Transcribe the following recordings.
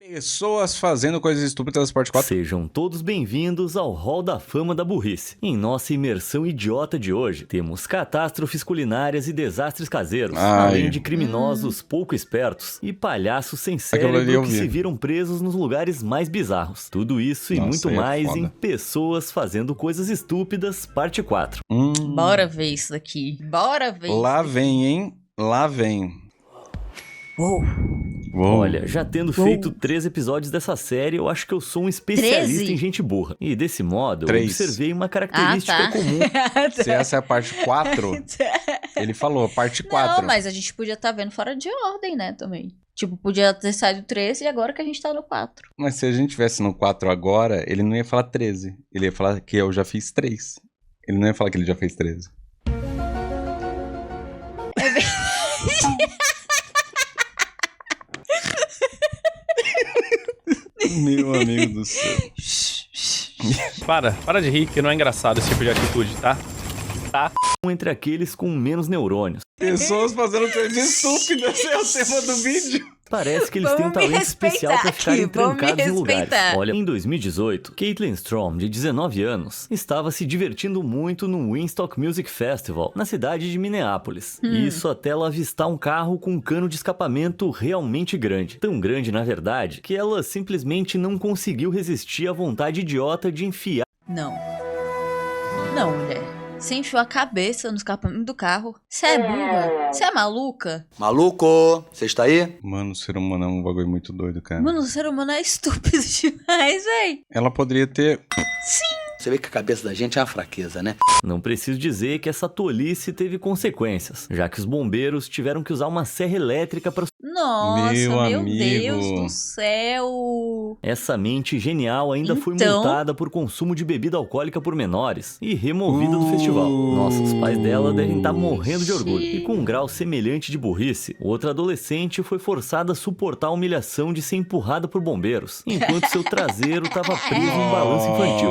Pessoas fazendo coisas estúpidas, parte 4. Sejam todos bem-vindos ao Hall da Fama da Burrice. Em nossa imersão idiota de hoje, temos catástrofes culinárias e desastres caseiros, além de criminosos pouco espertos e palhaços sem cérebro que se viram presos nos lugares mais bizarros. Tudo isso e muito mais em Pessoas Fazendo Coisas Estúpidas, parte 4. Bora ver isso daqui. Bora ver Lá isso vem, hein? Lá vem. Uou. Olha, já tendo feito 3 episódios dessa série, eu acho que eu sou um especialista 13? em gente burra. E desse modo, eu 3. observei uma característica comum. Se essa é a parte 4, ele falou, parte 4. Não, mas a gente podia estar vendo fora de ordem, né, também. Tipo, podia ter saído 13 e agora que a gente tá no 4. Mas se a gente tivesse no 4 agora, ele não ia falar 13. Ele ia falar que eu já fiz 3. Ele não ia falar que ele já fez 13. É bem... Meu amigo do céu. Para de rir, que não é engraçado esse tipo de atitude, tá? Entre aqueles com menos neurônios. Pessoas fazendo coisas estúpidas, é o tema do vídeo. Parece que eles têm um talento especial pra ficarem trancados em lugares. Olha, em 2018, Caitlin Strom, de 19 anos, estava se divertindo muito no Woodstock Music Festival, na cidade de Minneapolis. Isso até ela avistar um carro com um cano de escapamento realmente grande. Tão grande, na verdade, que ela simplesmente não conseguiu resistir à vontade idiota de enfiar... Não, mulher. Você enfiou a cabeça no escapamento do carro. Você é burra? Você é maluca? Maluco, você está aí? Mano, o ser humano é um bagulho muito doido, cara. Mano, o ser humano é estúpido demais, véi. Ela poderia ter... Você vê que a cabeça da gente é uma fraqueza, né? Não preciso dizer que essa tolice teve consequências, já que os bombeiros tiveram que usar uma serra elétrica para... Nossa, Meu meu amigo. Deus do céu. Essa mente genial ainda foi multada por consumo de bebida alcoólica por menores e removida do festival. Nossa, os pais dela devem estar morrendo de orgulho. E com um grau semelhante de burrice, outra adolescente foi forçada a suportar a humilhação de ser empurrada por bombeiros, enquanto seu traseiro estava preso em um balanço infantil.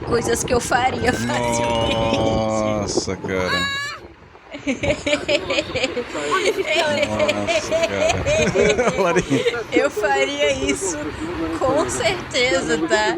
Coisas que eu faria facilmente. Nossa, cara. Nossa, cara. Larinha. Eu faria isso com certeza, tá?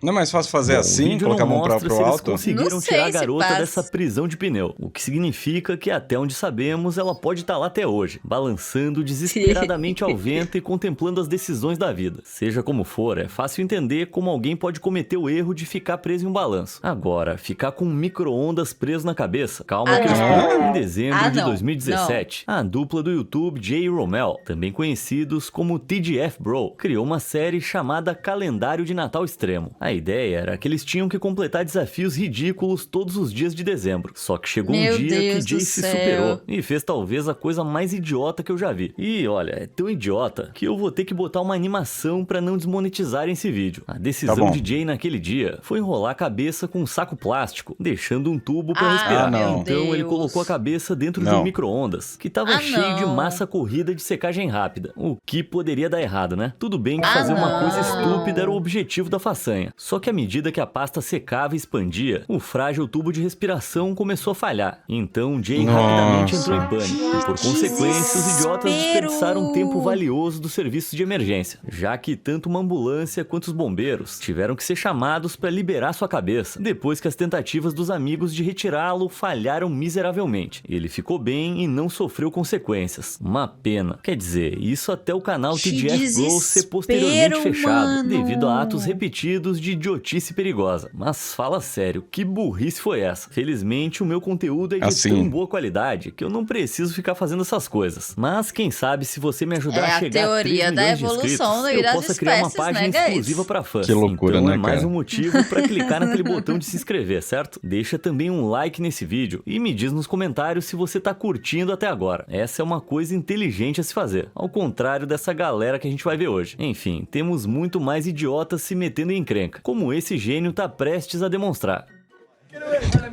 Não é mais fácil fazer assim, colocar a mão pro se eles alto? conseguiram Não sei tirar a se garota passa. dessa prisão de pneu, o que significa que até onde sabemos ela pode estar lá até hoje, balançando desesperadamente ao vento e contemplando as decisões da vida. Seja como for, é fácil entender como alguém pode cometer o erro de ficar preso em um balanço. Agora, ficar com um micro-ondas preso na cabeça, calma que eu explico. Em dezembro de 2017, a dupla do YouTube Jay e Romel, também conhecidos como TGF Bro, criou uma série chamada Calendário de Natal Extremo. A ideia era que eles tinham que completar desafios ridículos todos os dias de dezembro. Só que chegou Meu um dia Deus que Jay do se céu. superou e fez talvez a coisa mais idiota que eu já vi. E olha, é tão idiota que eu vou ter que botar uma animação pra não desmonetizarem esse vídeo. A decisão de Jay naquele dia foi enrolar a cabeça com um saco plástico, deixando um tubo pra respirar. não. Então ele colocou a cabeça dentro de um micro-ondas, que tava cheio de massa corrida de secagem rápida. O que poderia dar errado, né? Tudo bem que fazer uma coisa estúpida era o objetivo da façanha. Só que à medida que a pasta secava e expandia, o frágil tubo de respiração começou a falhar. Então Jay rapidamente entrou em pânico. E por consequência, os idiotas desperdiçaram um tempo valioso dos serviços de emergência, já que tanto uma ambulância quanto os bombeiros tiveram que ser chamados para liberar sua cabeça, depois que as tentativas dos amigos de retirá-lo falharam miseravelmente. Ele ficou bem e não sofreu consequências. Uma pena. Quer dizer, isso até o canal TGF Bro ser posteriormente fechado, devido a atos repetidos de idiotice perigosa. Mas fala sério, que burrice foi essa? Felizmente, o meu conteúdo é de tão boa qualidade que eu não preciso ficar fazendo essas coisas. Mas quem sabe se você me ajudar a chegar a 3 milhões de inscritos, eu possa criar uma página exclusiva para fãs. Que loucura, então né, é mais cara? um motivo para clicar naquele botão de se inscrever, certo? Deixa também um like nesse vídeo e me diz nos comentários se você tá curtindo até agora. Essa é uma coisa inteligente a se fazer, ao contrário dessa galera que a gente vai ver hoje. Enfim, temos muito mais idiotas se metendo em encrenca, como esse gênio tá prestes a demonstrar.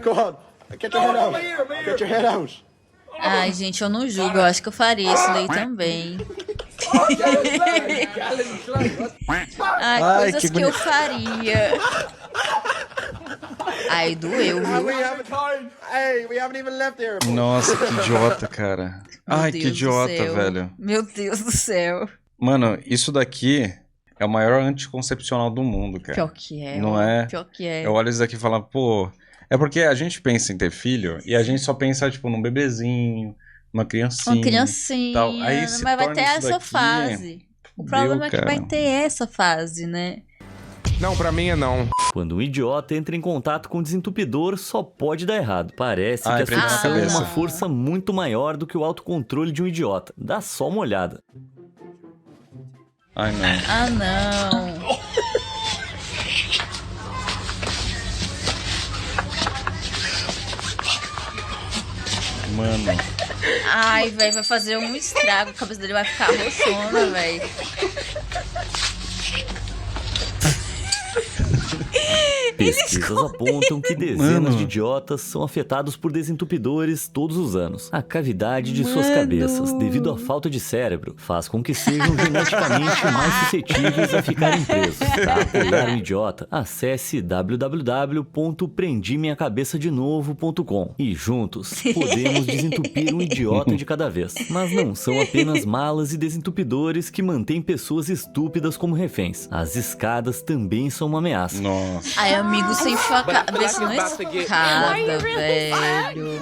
Go on. Get your head out. Get your head out. Ai, gente, eu não julgo. Eu acho que eu faria isso daí também. Ai, coisas que eu faria. Ai, doeu, viu? We haven't even left the airport. Nossa, que idiota, cara. Ai, que idiota, velho. Meu Deus do céu. Mano, isso daqui é o maior anticoncepcional do mundo, cara. Pior que é. Não é? Pior que é. Eu olho isso daqui e falo, pô... É porque a gente pensa em ter filho e a gente só pensa, tipo, num bebezinho, uma criancinha. Uma criancinha, tal. Aí se mas vai torna ter isso essa daqui, fase. O problema é que cara. vai ter essa fase, né? Não, pra mim é não. Quando um idiota entra em contato com um desentupidor, só pode dar errado. Parece que a prende na ficção é uma cabeça. força muito maior do que o autocontrole de um idiota. Dá só uma olhada. Ai, não. Ah, não. Mano. Ai, velho, vai fazer um estrago. A cabeça dele vai ficar roxona, velho. Pesquisas apontam que dezenas de idiotas são afetados por desentupidores todos os anos. A cavidade de suas cabeças, devido à falta de cérebro, faz com que sejam geneticamente mais suscetíveis a ficarem presos. Para apoiar um idiota, acesse www.prendiminhacabeçadenovo.com e juntos podemos desentupir um idiota de cada vez. Mas não são apenas malas e desentupidores que mantêm pessoas estúpidas como reféns. As escadas também são uma ameaça. Nossa. Ai, amigo, sem enfiou a cabeça na escada, velho.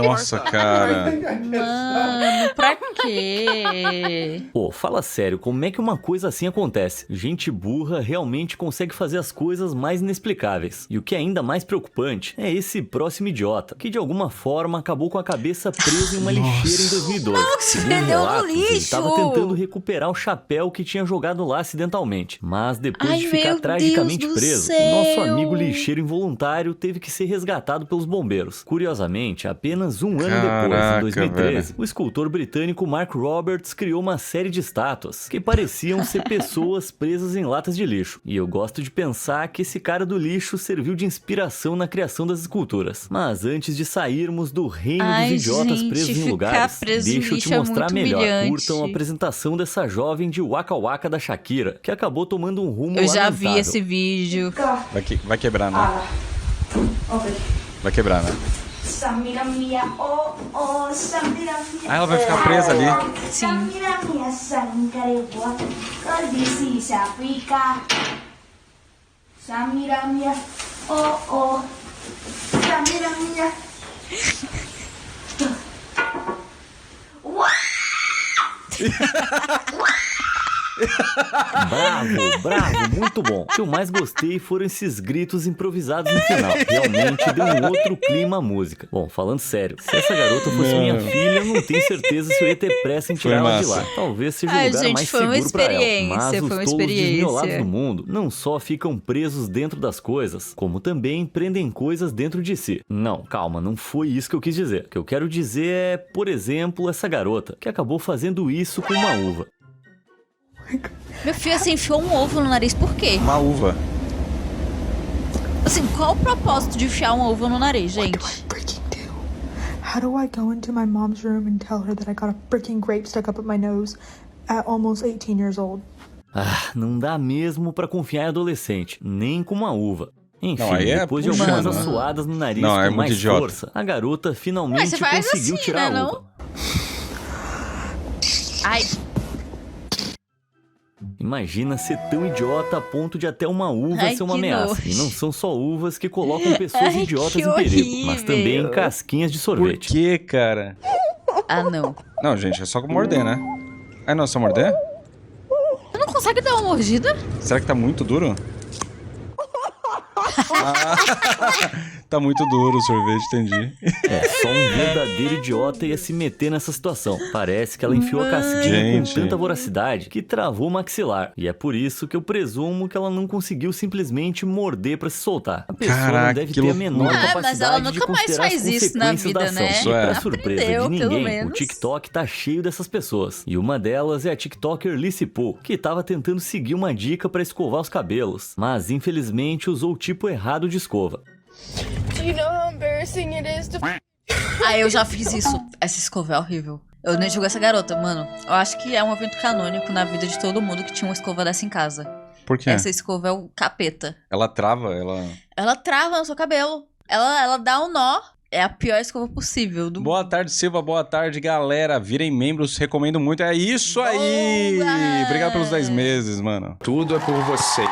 Nossa, cara. Mano, pra quê? Pô, fala sério, como é que uma coisa assim acontece? Gente burra realmente consegue fazer as coisas mais inexplicáveis. E o que é ainda mais preocupante é esse próximo idiota, que de alguma forma acabou com a cabeça presa em uma lixeira em 2012. Segundo perdeu no relatos, ele lixo. estava tentando recuperar o chapéu que tinha jogado lá acidentalmente. Mas depois Ai, de ficar meu tragicamente Deus do preso, céu. o nosso amigo lixeiro involuntário teve que ser resgatado pelos bombeiros. Curiosamente, apenas um ano depois, Caraca, em 2013, velho. o escultor britânico Mark Roberts criou uma série de estátuas que pareciam ser pessoas presas em latas de lixo. E eu gosto de pensar que esse cara do lixo serviu de inspiração na criação das esculturas. Mas antes de sairmos do reino Ai, dos idiotas gente, presos em ficar lugares, preso em deixa eu lixo te é mostrar muito melhor. humilhante. Curtam a apresentação dessa jovem de Waka Waka da Shakira, que acabou tomando um rumo Eu já lamentável. vi esse vídeo. Vai quebrar, né? Vai quebrar, né? Ah, ela vai ficar presa ali. Sim. Bravo, muito bom. O que eu mais gostei foram esses gritos improvisados no final. Realmente deu um outro clima à música. Bom, falando sério, se essa garota fosse minha filha, eu não tenho certeza se eu ia ter pressa em tirar ela de lá. Talvez seja o Ai, lugar gente, mais foi uma seguro pra ela. experiência, Mas foi uma os tolos experiência. desmiolados do mundo não só ficam presos dentro das coisas, como também prendem coisas dentro de si. Não, calma, não foi isso que eu quis dizer. O que eu quero dizer é, por exemplo, essa garota, que acabou fazendo isso com uma uva. Meu filho, assim, enfiou um ovo no nariz, por quê? Uma uva. Assim, qual o propósito de enfiar um ovo no nariz, gente? Freaking do? How do I go into my mom's room and tell her that I got a freaking grape stuck up my nose at almost 18 years old? Ah, não dá mesmo pra confiar em adolescente, nem com uma uva. Enfim, Não, aí é depois de puxando, algumas né? assoadas no nariz Não, é com muito mais idiota. força, a garota Mas finalmente você faz conseguiu assim, tirar né, a não? uva. Ai, Imagina ser tão idiota a ponto de até uma uva Ai, ser uma que ameaça. nojo. E não são só uvas que colocam pessoas Ai, idiotas que em perigo, mas horrível. também casquinhas de Por sorvete. que, cara? ah, não. Não, gente, é só morder, né? Ah, não, é só morder? Você não consegue dar uma mordida? Será que tá muito duro? Ah, tá muito duro o sorvete, entendi. É, só um verdadeiro idiota ia se meter nessa situação. Parece que ela enfiou a casquinha Gente. com tanta voracidade que travou o maxilar. E é por isso que eu presumo que ela não conseguiu simplesmente morder pra se soltar. A pessoa Caraca, não deve que ter a menor loucura. Ah, capacidade mas ela de nunca mais considerar faz as isso na consequências da vida, ação. né? Isso é. Pra surpresa Aprendeu, de pelo ninguém, menos. o TikTok tá cheio dessas pessoas. E uma delas é a TikToker Lissy Poo, que tava tentando seguir uma dica pra escovar os cabelos, mas infelizmente usou o tipo errado de escova. Do you know how embarrassing it is to Ah, eu já fiz isso. Essa escova é horrível. Eu nem julgo essa garota, mano. Eu acho que é um evento canônico na vida de todo mundo que tinha uma escova dessa em casa. Por quê? Essa escova é o capeta. Ela trava, Ela trava no seu cabelo. Ela dá um nó. É a pior escova possível. Boa tarde, Silva. Boa tarde, galera. Virem membros, recomendo muito. É isso aí! Obrigado pelos 10 meses, mano. Tudo é por vocês.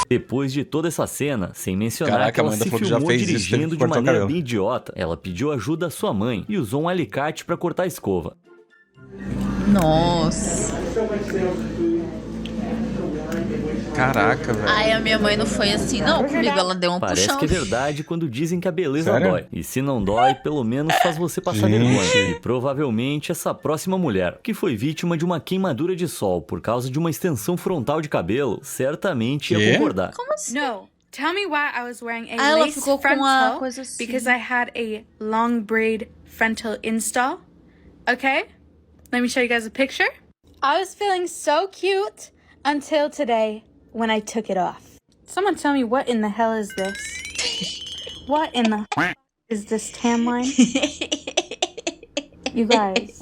Depois de toda essa cena, sem mencionar Caraca, que ela Amanda se falou que já filmou fez isso, dirigindo teve que de cortar o maneira cabelo. bem idiota, ela pediu ajuda à sua mãe e usou um alicate pra cortar a escova. Nossa. Caraca, velho. Ai, a minha mãe não foi assim, não. Comigo ela deu um Parece puxão. que é verdade quando dizem que a beleza Sério? dói. E se não dói, pelo menos faz você passar Gente. vergonha. E provavelmente essa próxima mulher, que foi vítima de uma queimadura de sol por causa de uma extensão frontal de cabelo, certamente ia Quê? concordar. Como assim? No. Tell me why I was wearing a Ela lace ficou com a frontal coisa assim. because I had a long braid frontal install. Okay? Let me show you guys a picture. I was feeling so cute until today when I took it off. Someone tell me what in the hell is this? What in the is this tan line? You guys,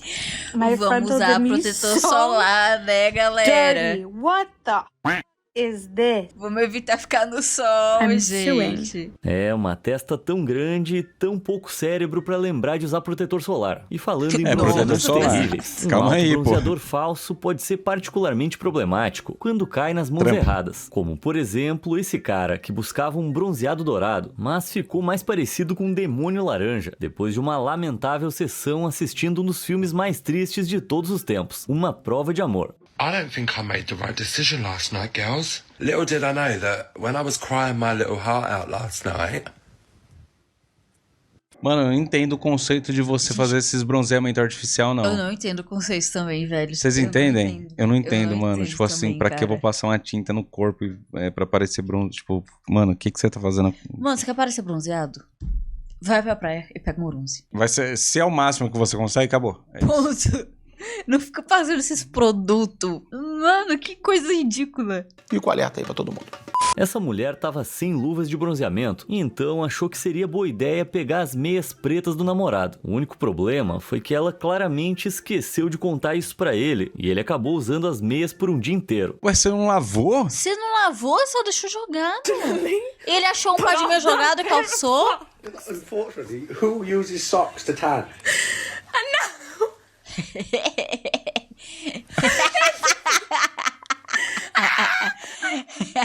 my Vamos frontal usar did me protetor so solar, né, galera? dirty. What the is this? Vamos evitar ficar no sol, I'm gente. É, uma testa tão grande e tão pouco cérebro pra lembrar de usar protetor solar. E falando em protetor bronzeados solar. terríveis, Calma um aí, pô. bronzeador falso pode ser particularmente problemático quando cai nas mãos Trampo. erradas. Como, por exemplo, esse cara que buscava um bronzeado dourado, mas ficou mais parecido com um demônio laranja, depois de uma lamentável sessão assistindo um dos filmes mais tristes de todos os tempos, Uma Prova de Amor. I don't think I made the right decision last night, girls. Little did I know that when I was crying my little heart out last night. Mano, eu não entendo o conceito de você fazer esses bronzeamento artificial, não. Eu não entendo o conceito também, velho. Vocês Eu não entendem? entendo. Eu não entendo, não mano. entendo Tipo assim, também, pra que eu vou cara. passar uma tinta no corpo pra parecer bronze? Tipo, mano, o que você tá fazendo? Mano, você quer parecer bronzeado? Vai pra praia e pega um bronze. Vai ser, se é o máximo que você consegue, acabou. É isso. Ponto. Não fica fazendo esses produtos. Mano, que coisa ridícula. Fica o alerta aí pra todo mundo. Essa mulher tava sem luvas de bronzeamento e então achou que seria boa ideia pegar as meias pretas do namorado. O único problema foi que ela claramente esqueceu de contar isso pra ele e ele acabou usando as meias por um dia inteiro. Ué, você não lavou? Você não lavou, só deixou jogado. Ele achou um par de meia jogado e calçou. Unfortunately, who uses socks to tan?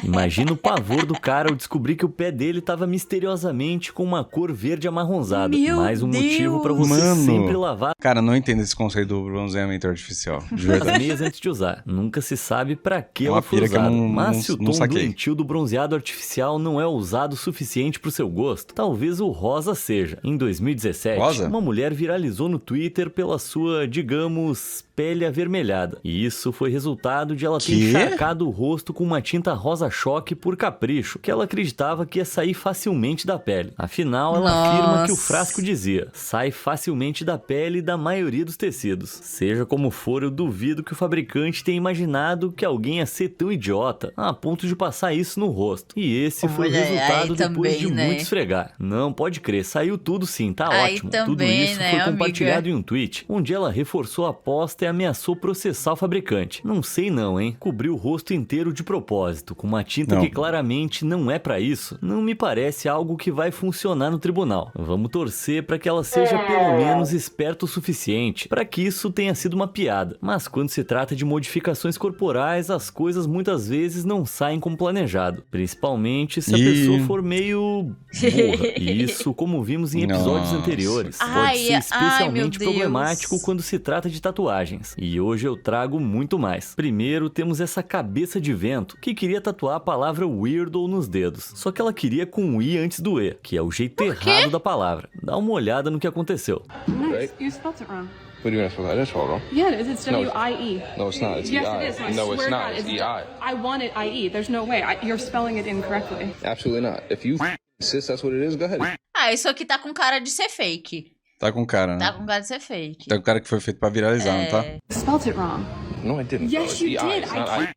Imagina o pavor do cara ao descobrir que o pé dele tava misteriosamente com uma cor verde amarronzada. Meu Mais um motivo pra você Mano. sempre lavar Cara, não entendo esse conceito do bronzeamento artificial. De as verdade. meias antes de usar. Nunca se sabe pra que É uma ela foi pira que eu usada. não- Mas não- se o não tom saquei. doentio do bronzeado artificial não é usado o suficiente pro seu gosto, talvez o rosa seja. Em 2017, Rosa? uma mulher viralizou no Twitter pela sua, digamos, pele avermelhada. E isso foi resultado de ela ter Quê? encharcado o rosto com uma tinta rosa-choque por capricho, que ela acreditava que ia sair facilmente da pele. Afinal, ela afirma que o Nossa. frasco dizia: sai facilmente da pele da maioria dos tecidos. Seja como for, eu duvido que o fabricante tenha imaginado que alguém ia ser tão idiota a ponto de passar isso no rosto. E esse foi o Olha, resultado aí depois de também, né? muito esfregar. Não, pode crer, saiu tudo sim, tá Aí ótimo. Tudo também, isso né, foi amiga? compartilhado em um tweet, onde ela reforçou a aposta e ameaçou processar o fabricante. Não sei não, hein? Cobriu o rosto inteiro de propósito, com uma tinta Não. que claramente não é pra isso. Não me parece algo que vai funcionar no tribunal. Vamos torcer pra que ela seja pelo menos esperta o suficiente, pra que isso tenha sido uma piada. Mas quando se trata de modificações corporais, as coisas muitas vezes não saem como planejado. Principalmente se a Ih. pessoa for meio burra. E isso, como vimos em episódios Nossa. anteriores, pode Ai, ser ai, especialmente meu Deus. problemático quando se trata de tatuagens. E hoje eu trago muito mais. Primeiro, temos essa cabeça de vento que queria tatuar a palavra weirdo nos dedos. Só que ela queria com o I antes do E, que é o jeito errado da palavra. Dá uma olhada no que aconteceu. Nice. You spelled it wrong. What do you want to spell that? That's wrong. Yeah, it is. It's W-I-E. No, it's not. It's Yes, EI. it is. I No, swear it's to not. God, It's EI. I wanted I-E. There's no way. You're spelling it incorrectly. Absolutely not. If you insist that's what it is, go ahead. Ah, isso aqui tá com cara de ser fake. Tá com cara, Tá né? com cara de ser fake. Tá com cara que foi feito pra viralizar, não tá? You spelled it wrong. No, I didn't. Yes, It's you EI. did. It's not I.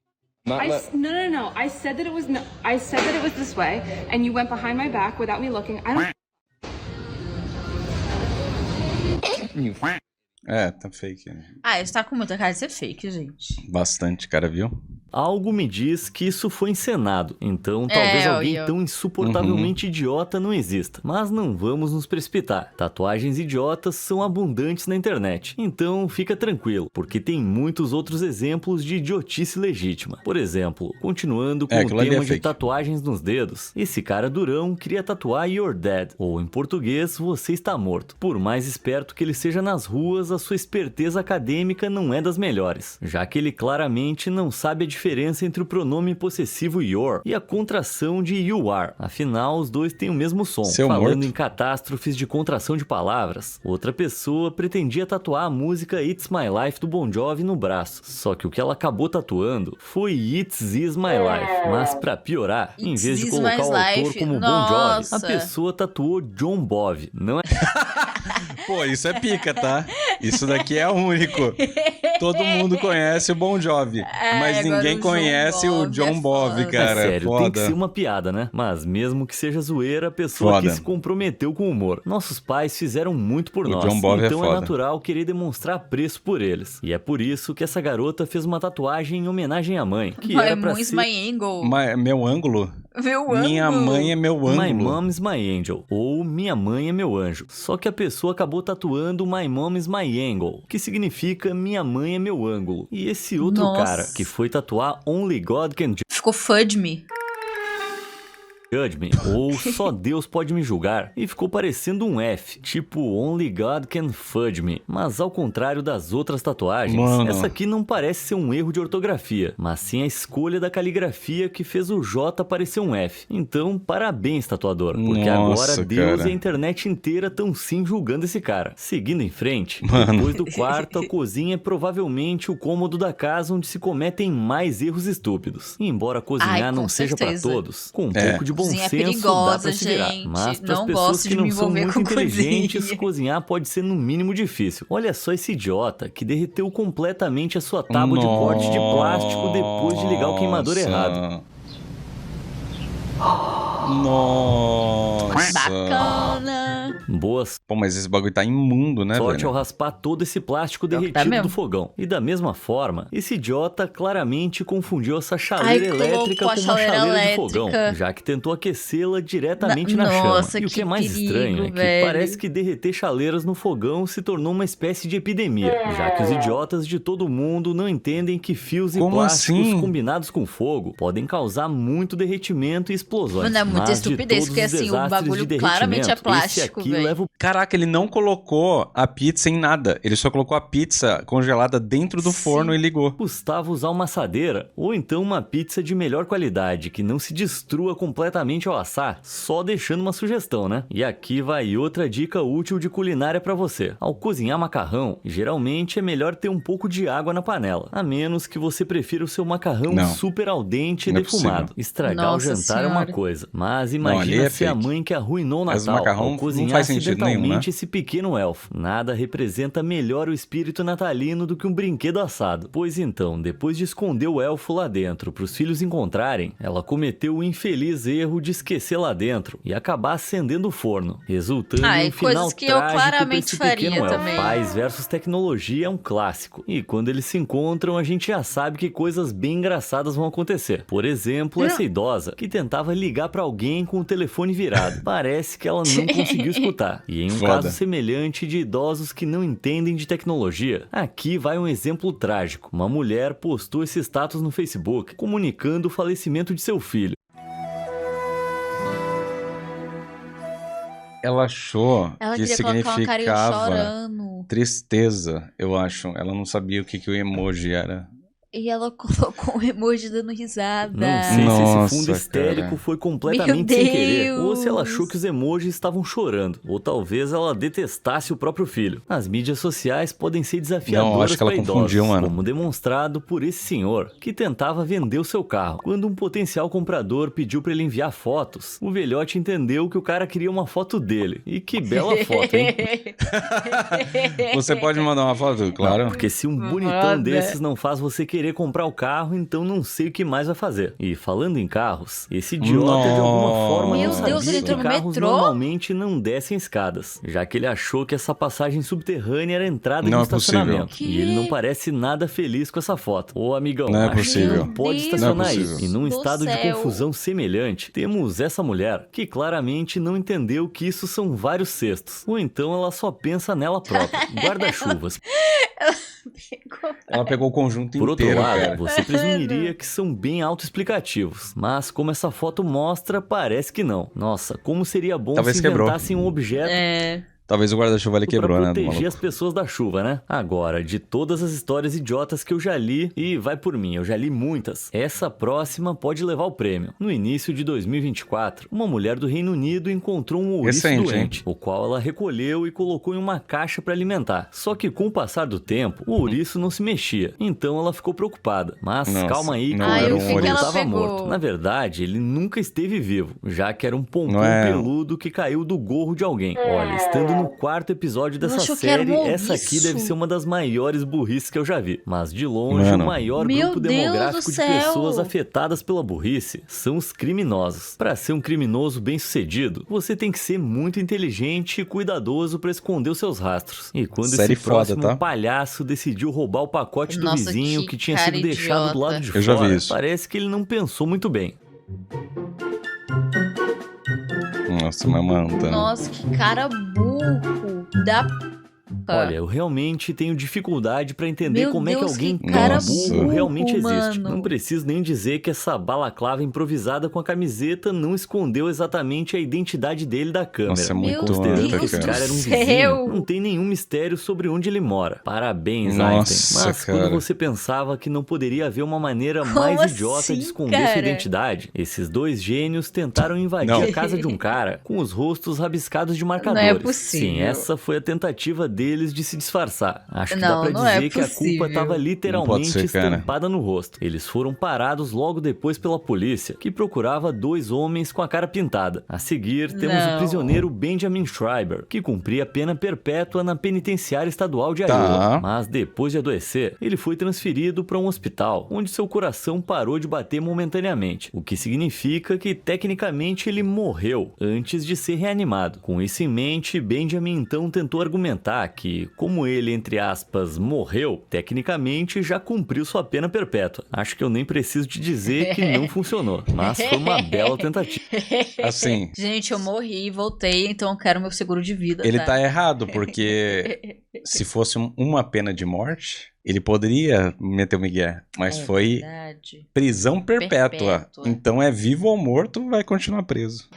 Not No. I said that it was. I said that it was this way, and you went behind my back without me looking. I don't. É, tá fake. Né? Ah, isso tá com muita cara de ser fake, gente. Bastante, cara, viu? Algo me diz que isso foi encenado, então talvez alguém tão insuportavelmente idiota não exista. Mas não vamos nos precipitar. Tatuagens idiotas são abundantes na internet, então fica tranquilo, porque tem muitos outros exemplos de idiotice legítima. Por exemplo, continuando com o tema de tatuagens nos dedos, esse cara durão queria tatuar You're Dead, ou em português, você está morto. Por mais esperto que ele seja nas ruas, a sua esperteza acadêmica não é das melhores, já que ele claramente não sabe a diferença entre o pronome possessivo your e a contração de you are. Afinal, os dois têm o mesmo som. Falando em catástrofes de contração de palavras, outra pessoa pretendia tatuar a música It's My Life do Bon Jovi no braço, só que o que ela acabou tatuando foi It's Is My Life, mas pra piorar, em vez de colocar o autor como Bon Jovi, a pessoa tatuou John Bovi, não é? Pô, isso é pica, tá? Isso daqui é único. Todo mundo conhece o Bon Jovi, mas ninguém conhece o John Bovi, cara. É sério, tem que ser uma piada, né? Mas mesmo que seja zoeira, a pessoa que se comprometeu com o humor. Nossos pais fizeram muito por nós, John Bovi então é natural querer demonstrar apreço por eles. E é por isso que essa garota fez uma tatuagem em homenagem à mãe, que era pra ser... My angle. Meu ângulo? Minha mãe é meu ângulo. My mom's my angel, ou Minha mãe é meu anjo. Só que a pessoa acabou tatuando My mom's my angle, que significa Minha mãe é meu ângulo. E esse outro cara, que foi tatuar Only God Can Ficou Fudge Me. Judge Me, ou Só Deus Pode Me Julgar, e ficou parecendo um F, tipo Only God Can Fudge Me. Mas ao contrário das outras tatuagens, essa aqui não parece ser um erro de ortografia, mas sim a escolha da caligrafia que fez o J parecer um F. Então, parabéns, tatuador, porque agora Deus e a internet inteira estão sim julgando esse cara. Seguindo em frente, depois do quarto, a cozinha é provavelmente o cômodo da casa onde se cometem mais erros estúpidos. E embora cozinhar não seja pra todos, com um pouco de bom cozinha senso, é perigosa, dá pra se virar. gente. Mas para as Não pessoas gosto que de não me são envolver muito com inteligentes, cozinha. cozinhar pode ser no mínimo difícil. Olha só esse idiota que derreteu completamente a sua tábua de corte de plástico depois de ligar o queimador errado. Nossa. Bacana. Boas. Pô, mas esse bagulho tá imundo, né, Sorte velho? ao raspar todo esse plástico derretido do fogão. E da mesma forma, esse idiota claramente confundiu essa chaleira elétrica com uma chaleira de fogão, já que tentou aquecê-la diretamente na chama. E o que é mais estranho é que parece que derreter chaleiras no fogão se tornou uma espécie de epidemia, já que os idiotas de todo mundo não entendem que fios e plásticos combinados com fogo podem causar muito derretimento e explosões. Mano, é muita estupidez, porque assim, o bagulho claramente é plástico, velho. Caraca, ele não colocou a pizza em nada. Ele só colocou a pizza congelada dentro do forno e ligou. Custava usar uma assadeira, ou então uma pizza de melhor qualidade, que não se destrua completamente ao assar, só deixando uma sugestão, né? E aqui vai outra dica útil de culinária pra você. Ao cozinhar macarrão, geralmente é melhor ter um pouco de água na panela, a menos que você prefira o seu macarrão super al dente e defumado. Estragar o jantar é uma coisa, mas imagina se a mãe que arruinou o Natal ao cozinhar acidentalmente esse pequeno elfo. Nada representa melhor o espírito natalino do que um brinquedo assado. Pois então, depois de esconder o elfo lá dentro para os filhos encontrarem, ela cometeu o infeliz erro de esquecer lá dentro e acabar acendendo o forno, resultando em um final trágico para esse pequeno elfo. Pais versus tecnologia é um clássico, e quando eles se encontram a gente já sabe que coisas bem engraçadas vão acontecer. Por exemplo, essa idosa que tentava ligar para alguém com o telefone virado. Parece que ela não conseguiu escutar. E em um caso semelhante de idosos que não entendem de tecnologia, aqui vai um exemplo trágico. Uma mulher postou esse status no Facebook, comunicando o falecimento de seu filho. Ela achou que significava um tristeza, eu acho. Ela não sabia o que o emoji era. E ela colocou um emoji dando risada. Não sei se esse fundo histérico foi completamente sem querer, ou se ela achou que os emojis estavam chorando, ou talvez ela detestasse o próprio filho. As mídias sociais podem ser desafiadoras para idosos, como demonstrado por esse senhor, que tentava vender o seu carro. Quando um potencial comprador pediu para ele enviar fotos, o velhote entendeu que o cara queria uma foto dele. E que bela foto, hein? Você pode me mandar uma foto? Claro. Não, porque se um bonitão desses não faz você querer querer comprar o carro, então não sei o que mais vai fazer. E falando em carros, esse idiota de alguma forma Meu não Deus, ele sabia entrou que no carros metrô? normalmente não descem escadas, já que ele achou que essa passagem subterrânea era a entrada Não de é possível. estacionamento. E ele não parece nada feliz com essa foto. Ô, amigão, Não é acho que possível. não pode Meu estacionar aí. Deus E num do estado de céu. confusão semelhante, temos essa mulher que claramente não entendeu que isso são vários cestos. Ou então ela só pensa nela própria. Guarda-chuvas. Ela pegou o conjunto Por outro inteiro, lado, cara. você presumiria que são bem autoexplicativos, mas como essa foto mostra, parece que não. Nossa, como seria bom Talvez se quebrou. inventassem um objeto Talvez o guarda-chuva ali quebrou, pra né, do proteger maluco? as pessoas da chuva, né? Agora, de todas as histórias idiotas que eu já li, e vai por mim, eu já li muitas, essa próxima pode levar o prêmio. No início de 2024, uma mulher do Reino Unido encontrou um ouriço Recente, doente, o qual ela recolheu e colocou em uma caixa para alimentar. Só que com o passar do tempo, o ouriço não se mexia, então ela ficou preocupada. Mas Nossa, calma aí, que não o era um ouriço ouriço. estava Ela pegou. morto. Na verdade, ele nunca esteve vivo, já que era um pompom Não é- peludo que caiu do gorro de alguém. Olha, estando no quarto episódio dessa achou que era série, um essa aqui ouriço. deve ser uma das maiores burrices que eu já vi. Mas de longe, Mano. o maior Meu grupo Deus demográfico do de céu. pessoas afetadas pela burrice são os criminosos. Para ser um criminoso bem-sucedido, você tem que ser muito inteligente e cuidadoso para esconder os seus rastros. E quando Série esse foda, próximo tá? palhaço decidiu roubar o pacote do Nossa, vizinho que que tinha cara sido deixado do lado de Eu já vi fora, isso. parece que ele não pensou muito bem. Nossa, mas mano, tá... Nossa, que cara burro da p... Olha, eu realmente tenho dificuldade pra entender Meu como é que Deus, alguém que tão cara burro burro, realmente existe. mano. Não preciso nem dizer que essa balaclava improvisada com a camiseta não escondeu exatamente a identidade dele da câmera. Nossa, é Meu muito Considerando alta, que esse cara. cara era um Céu. vizinho, não tem nenhum mistério sobre onde ele mora. Parabéns, Nossa, Einstein. Mas cara. quando você pensava que não poderia haver uma maneira Como mais idiota assim, de esconder cara? sua identidade, esses dois gênios tentaram invadir Não. a casa de um cara com os rostos rabiscados de marcadores. Não é possível. Sim, essa foi a tentativa deles de se disfarçar. Acho que Não, dá pra não é dizer que a culpa possível. estava Não pode literalmente ser, cara. estampada no rosto. Eles foram parados logo depois pela polícia, que procurava dois homens com a cara pintada. A seguir, temos Não. o prisioneiro Benjamin Schreiber, que cumpria pena perpétua na penitenciária estadual de Tá. Iowa. Mas depois de adoecer, ele foi transferido para um hospital, onde seu coração parou de bater momentaneamente, o que significa que tecnicamente ele morreu antes de ser reanimado. Com isso em mente, Benjamin então tentou argumentar que, como ele, entre aspas, morreu, tecnicamente já cumpriu sua pena perpétua. Acho que eu nem preciso te dizer que não funcionou, mas foi uma bela tentativa. Assim, Gente, eu morri e voltei, então eu quero meu seguro de vida, ele tá? tá errado, porque se fosse uma pena de morte, ele poderia meter o migué, mas É foi verdade. prisão perpétua. Perpétua. Então é vivo ou morto, vai continuar preso.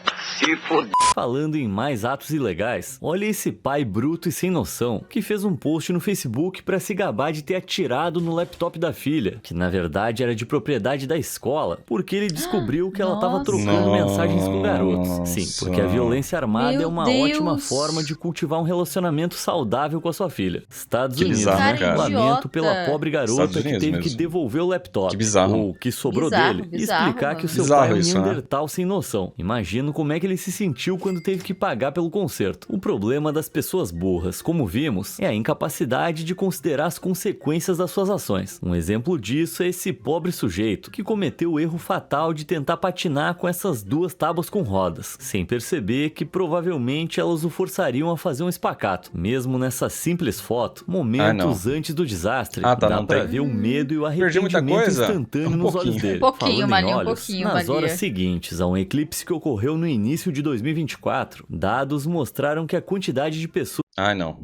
Falando em mais atos ilegais, olha esse pai bruto e sem noção que fez um post no Facebook pra se gabar de ter atirado no laptop da filha, que na verdade era de propriedade da escola, porque ele descobriu que ela tava Nossa. trocando mensagens com garotos. Sim, porque a violência armada Meu é uma Deus. ótima forma de cultivar um relacionamento saudável com a sua filha. Estados Que Unidos, bizarro, né? né, cara? Lamento Idiota. pela pobre garota Estados que Unidos teve que mesmo. devolver o laptop, Que bizarro. ou que sobrou Bizarro, dele, e bizarro, explicar que o mano. seu Bizarro pai é um isso, né? Neandertal sem noção. Imagino como é que ele se sentiu quando teve que pagar pelo conserto. O problema das pessoas burras, como vimos, é a incapacidade de considerar as consequências das suas ações. Um exemplo disso é esse pobre sujeito que cometeu o erro fatal de tentar patinar com essas duas tábuas com rodas, sem perceber que provavelmente elas o forçariam a fazer um espacato. Mesmo nessa simples foto, momentos antes do desastre, Ah, tá, dá não pra tem. ver o medo e o Perdi muita arrependimento coisa? instantâneo Um nos pouquinho. olhos dele. Um pouquinho, Falando em Maria, um olhos, pouquinho, nas Maria. horas seguintes a um eclipse que ocorreu no início de 2024, dados mostraram que a quantidade de pessoas Ah, não.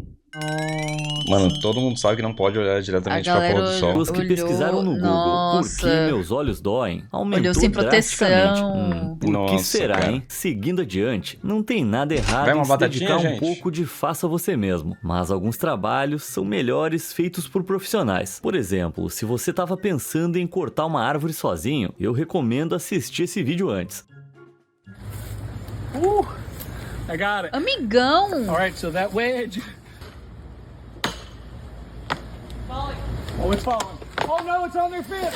Mano, todo mundo sabe que não pode olhar diretamente A pra pôr do galera sol. que Olhou, pesquisaram no Google nossa. por que meus olhos doem aumentou Olhou sem drasticamente. proteção. Por que Nossa, será, cara. hein? Seguindo adiante, não tem nada errado Vai uma em se batatinha, dedicar um gente? pouco de faça você mesmo, mas alguns trabalhos são melhores feitos por profissionais. Por exemplo, se você estava pensando em cortar uma árvore sozinho, eu recomendo assistir esse vídeo antes. I got it. Amigão! All right, so that wedge. Oh, it's falling. Oh no, it's on their fence.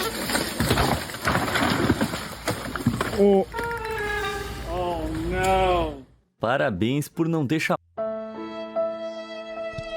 Oh. Oh no. Parabéns por não ter chamado.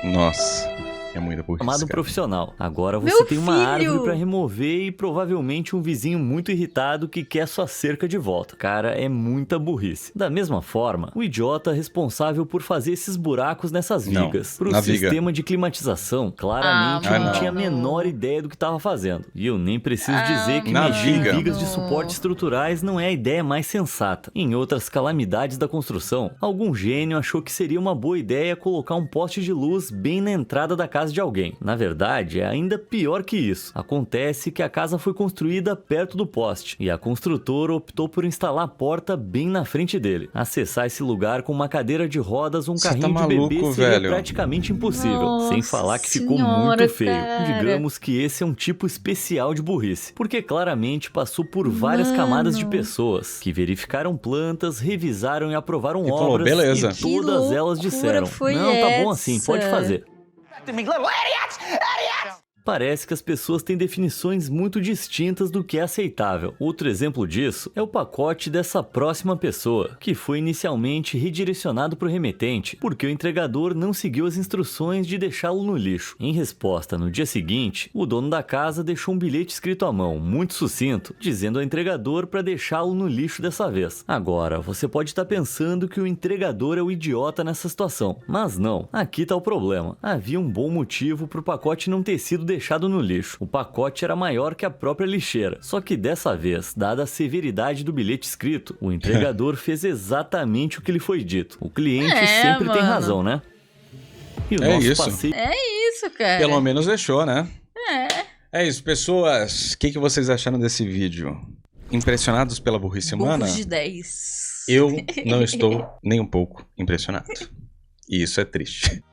Nossa. É muita burrice, Chamado cara. profissional. Agora você Meu tem uma filho! árvore pra remover e provavelmente um vizinho muito irritado que quer sua cerca de volta. Cara, é muita burrice. Da mesma forma, o idiota responsável por fazer esses buracos nessas vigas pro sistema de climatização claramente não tinha a menor ideia do que estava fazendo. E eu nem preciso dizer que mexer em vigas de suporte estruturais não é a ideia mais sensata. Em outras calamidades da construção, algum gênio achou que seria uma boa ideia colocar um poste de luz bem na entrada da casa de alguém. Na verdade, é ainda pior que isso. Acontece que a casa foi construída perto do poste e a construtora optou por instalar a porta bem na frente dele. Acessar esse lugar com uma cadeira de rodas ou um carrinho de bebê seria praticamente impossível. Nossa sem falar que ficou senhora, muito feio. cara. Digamos que esse é um tipo especial de burrice, porque claramente passou por várias camadas de pessoas que verificaram plantas, revisaram e aprovaram obras beleza. e todas elas disseram: não, tá bom assim, pode fazer. Parece que as pessoas têm definições muito distintas do que é aceitável. Outro exemplo disso é o pacote dessa próxima pessoa, que foi inicialmente redirecionado para o remetente, porque o entregador não seguiu as instruções de deixá-lo no lixo. Em resposta, no dia seguinte, o dono da casa deixou um bilhete escrito à mão, muito sucinto, dizendo ao entregador para deixá-lo no lixo dessa vez. Agora, você pode estar pensando que o entregador é o idiota nessa situação, mas não. Aqui está o problema. Havia um bom motivo para o pacote não ter sido deixado no lixo. O pacote era maior que a própria lixeira. Só que dessa vez, dada a severidade do bilhete escrito, o entregador fez exatamente o que lhe foi dito. O cliente sempre tem razão, né? E o nosso passeio... É isso, cara. Pelo menos deixou, né? É isso, pessoas. O que vocês acharam desse vídeo? Impressionados pela burrice humana? Burros de 10. Eu não estou nem um pouco impressionado. E isso é triste.